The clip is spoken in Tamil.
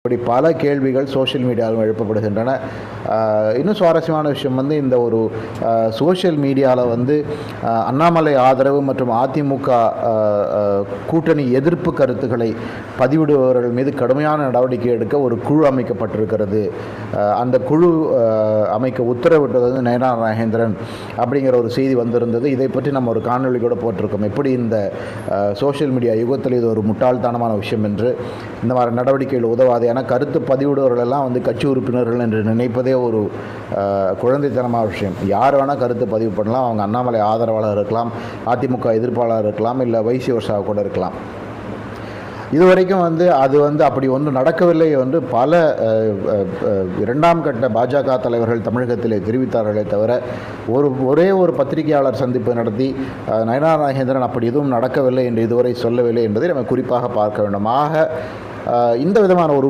இப்படி பல கேள்விகள் சோஷியல் மீடியாவில் எழுப்பப்படுகின்றன. இன்னும் சுவாரஸ்யமான விஷயம் வந்து இந்த ஒரு சோஷியல் மீடியாவில் வந்து அண்ணாமலை ஆதரவு மற்றும் அதிமுக கூட்டணி எதிர்ப்பு கருத்துக்களை பதிவிடுபவர்கள் மீது கடுமையான நடவடிக்கை எடுக்க ஒரு குழு அமைக்கப்பட்டிருக்கிறது. அந்த குழு அமைக்க உத்தரவிட்டது வந்து நயனார் நாகேந்திரன் அப்படிங்கிற ஒரு செய்தி வந்திருந்தது. இதை பற்றி நம்ம ஒரு காணொலி கூட போட்டிருக்கோம். எப்படி இந்த சோஷியல் மீடியா யுகத்தில் இது ஒரு முட்டாள்தனமான விஷயம் என்று, இந்த மாதிரி நடவடிக்கைகள் உதவாது. ஏன்னா கருத்து பதிவிடுவர்களெல்லாம் வந்து கட்சி உறுப்பினர்கள் என்று நினைப்பதே ஒரு குழந்தைத்தனமான விஷயம். யார் வேணால் கருத்து பதிவு பண்ணலாம். அவங்க அண்ணாமலை ஆதரவாளர் இருக்கலாம், அதிமுக எதிர்ப்பாளர் இருக்கலாம், இல்லை வைசி வருஷாக கூட இருக்கலாம். இதுவரைக்கும் வந்து அது வந்து அப்படி ஒன்றும் நடக்கவில்லை என்று பல இரண்டாம் கட்ட பாஜக தலைவர்கள் தமிழகத்திலே தெரிவித்தார்களே தவிர ஒரே ஒரு பத்திரிகையாளர் சந்திப்பு நடத்தி நயனார் நாகேந்திரன் அப்படி எதுவும் நடக்கவில்லை என்று இதுவரை சொல்லவில்லை என்பதை நம்ம குறிப்பாக பார்க்க வேண்டும். ஆக இந்த விதமான ஒரு